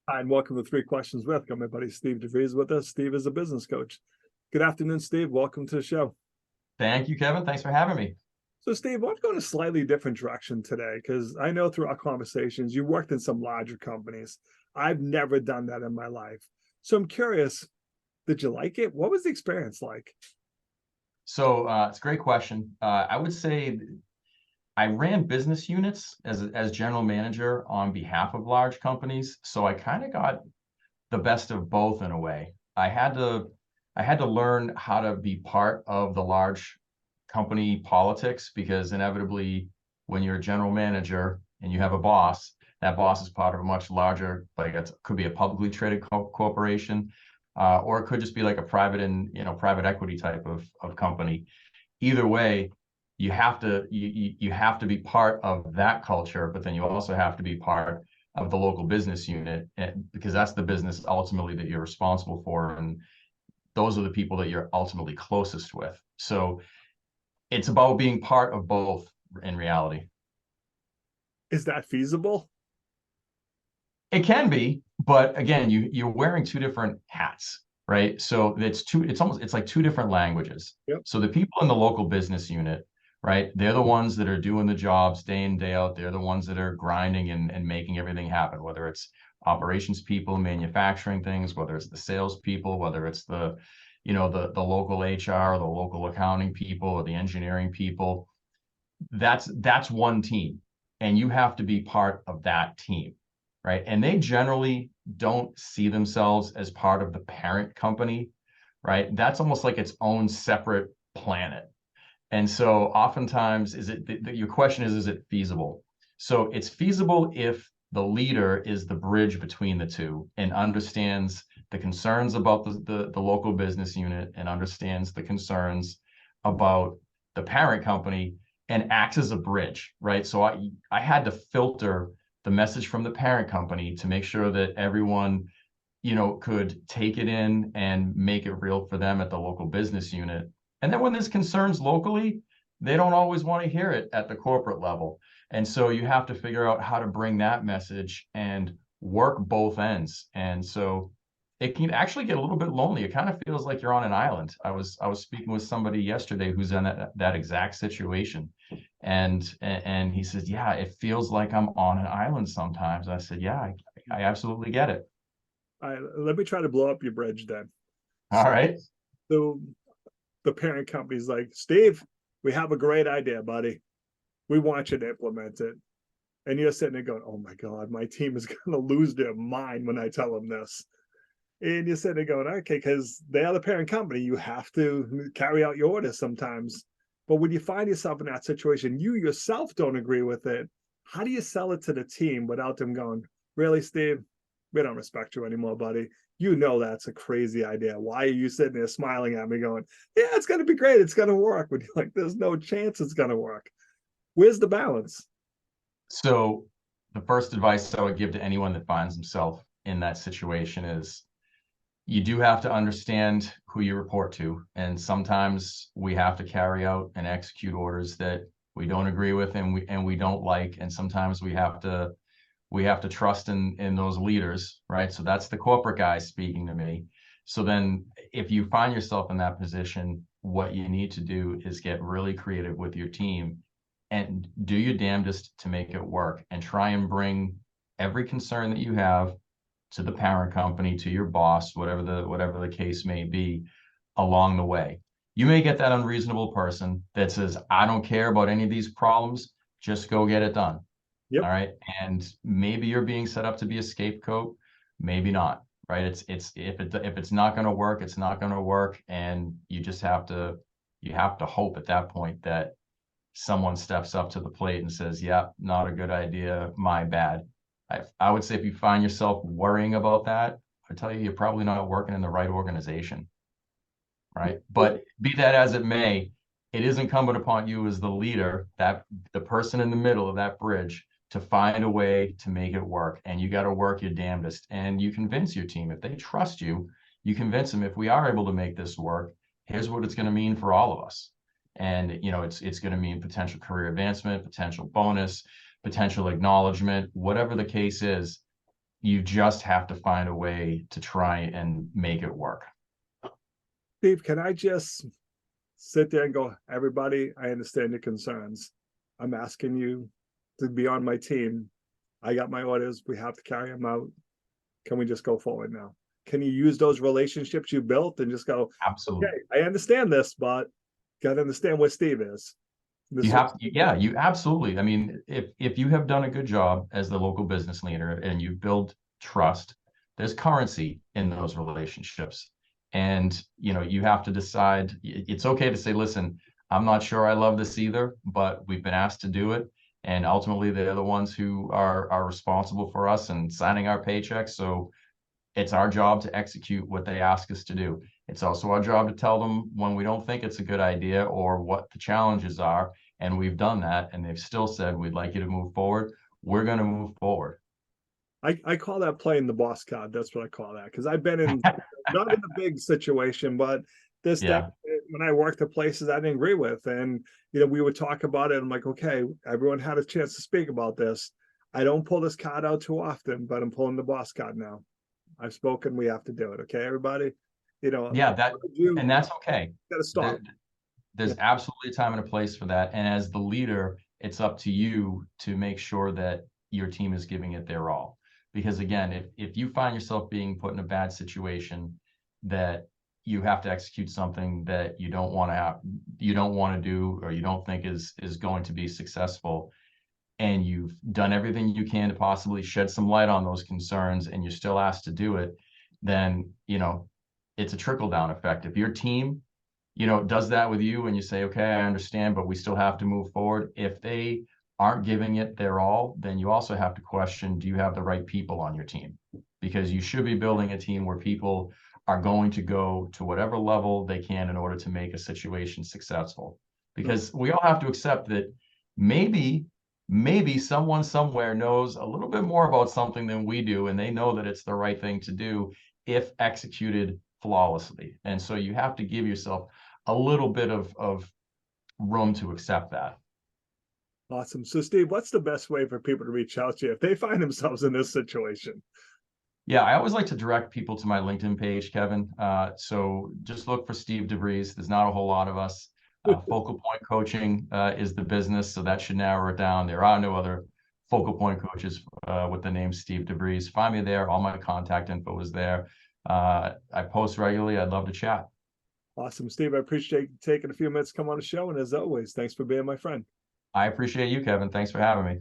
Hi, and welcome to Three Questions With. Got my buddy Steve DeVries with us. Steve is a business coach. Good afternoon, Steve. Welcome to the show. Thank you, Kevin. Thanks for having me. So, Steve, I want to go in a slightly different direction today because I know through our conversations you worked in some larger companies. I've never done that in my life. So I'm curious, did you like it? What was the experience like? So it's a great question. I would say I ran business units as general manager on behalf of large companies. So I kind of got the best of both in a way. I had to learn how to be part of the large company politics because inevitably when you're a general manager and you have a boss, that boss is part of a much larger, like it could be a publicly traded corporation, or it could just be like a private equity type of company. Either way, you have to be part of that culture, but then you also have to be part of the local business unit, because that's the business ultimately that you're responsible for, and those are the people that you're ultimately closest with. So it's about being part of both in reality. Is that feasible? It can be, but again, you're wearing two different hats, right? So it's like two different languages. Yep. So the people in the local business unit, right? They're the ones that are doing the jobs day in, day out. They're the ones that are grinding and making everything happen, whether it's operations people manufacturing things, whether it's the sales people, whether it's the local HR, the local accounting people, or the engineering people. That's one team, and you have to be part of that team, right? And they generally don't see themselves as part of the parent company, right? That's almost like its own separate planet. And so oftentimes your question is it feasible? So it's feasible if the leader is the bridge between the two and understands the concerns about the local business unit and understands the concerns about the parent company and acts as a bridge, right? So I had to filter the message from the parent company to make sure that everyone, could take it in and make it real for them at the local business unit. And then when there's concerns locally, they don't always want to hear it at the corporate level. And so you have to figure out how to bring that message and work both ends. And so it can actually get a little bit lonely. It kind of feels like you're on an island. I was speaking with somebody yesterday who's in that exact situation. And he says, yeah, it feels like I'm on an island sometimes. I said, yeah, I absolutely get it. All right, let me try to blow up your bridge then. All right. So the parent company's like, Steve, we have a great idea, buddy. We want you to implement it. And you're sitting there going, oh my God, my team is going to lose their mind when I tell them this. And you're sitting there going, okay, because they are the parent company, you have to carry out your orders sometimes. But when you find yourself in that situation, you yourself don't agree with it. How do you sell it to the team without them going, really, Steve? We don't respect you anymore, buddy. You know that's a crazy idea. Why are you sitting there smiling at me going, yeah, it's going to be great. It's going to work. When you're like, there's no chance it's going to work. Where's the balance? So the first advice I would give to anyone that finds himself in that situation is you do have to understand who you report to. And sometimes we have to carry out and execute orders that we don't agree with and we don't like. And sometimes we have to trust in those leaders, right? So that's the corporate guy speaking to me. So then if you find yourself in that position, what you need to do is get really creative with your team and do your damnedest to make it work and try and bring every concern that you have to the parent company, to your boss, whatever the case may be, along the way. You may get that unreasonable person that says, I don't care about any of these problems, just go get it done. Yep. All right. And maybe you're being set up to be a scapegoat, maybe not. Right. If it's not going to work, it's not going to work. And you just have to hope at that point that someone steps up to the plate and says, yeah, not a good idea, my bad. I would say if you find yourself worrying about that, I tell you, you're probably not working in the right organization. Right. But be that as it may, it is incumbent upon you as the leader, that the person in the middle of that bridge, to find a way to make it work. And you got to work your damnedest. And you convince your team, if they trust you, you convince them, if we are able to make this work, here's what it's going to mean for all of us. And it's going to mean potential career advancement, potential bonus, potential acknowledgement, whatever the case is. you just have to find a way to try and make it work. Steve, can I just sit there and go, everybody, I understand your concerns. I'm asking you to be on my team. I got my orders. We have to carry them out. Can we just go forward now? Can you use those relationships you built and just go, Absolutely. okay, I understand this, but got to understand where Steve is. You have, yeah, you absolutely. I mean, if you have done a good job as the local business leader and you build trust, there's currency in those relationships. And, you know, you have to decide, it's okay to say, listen, I'm not sure I love this either, but we've been asked to do it. And ultimately, they're the ones who are responsible for us and signing our paychecks. So it's our job to execute what they ask us to do. It's also our job to tell them when we don't think it's a good idea or what the challenges are. And we've done that, and they've still said, we'd like you to move forward. We're going to move forward. I call that playing the boss card. That's what I call that. Because I've been in, not in a big situation, but this Yeah. when I worked at places I didn't agree with. And, you know, we would talk about it. I'm like, okay, everyone had a chance to speak about this. I don't pull this card out too often, but I'm pulling the boss card now. I've spoken. We have to do it. Okay, everybody. You know, Yeah, you and that's okay. got to stop. There's absolutely a time and a place for that. And as the leader, it's up to you to make sure that your team is giving it their all. Because again, if you find yourself being put in a bad situation that you have to execute something that you don't want to do, or you don't think is going to be successful, and you've done everything you can to possibly shed some light on those concerns, and you're still asked to do it, then, you know, it's a trickle down effect. If your team, you know, does that with you and you say, okay, I understand, but we still have to move forward. If they aren't giving it their all, then you also have to question, do you have the right people on your team? Because you should be building a team where people are going to go to whatever level they can in order to make a situation successful. Because we all have to accept that maybe someone somewhere knows a little bit more about something than we do, and they know that it's the right thing to do if executed flawlessly. And so you have to give yourself a little bit of room to accept that. Awesome. So, Steve, what's the best way for people to reach out to you if they find themselves in this situation? Yeah, I always like to direct people to my LinkedIn page, Kevin. So just look for Steve DeVries. There's not a whole lot of us. Focal Point Coaching is the business, so that should narrow it down. There are no other focal point coaches with the name Steve DeVries. Find me there. All my contact info is there. I post regularly. I'd love to chat. Awesome, Steve. I appreciate you taking a few minutes to come on the show. And as always, thanks for being my friend. I appreciate you, Kevin. Thanks for having me.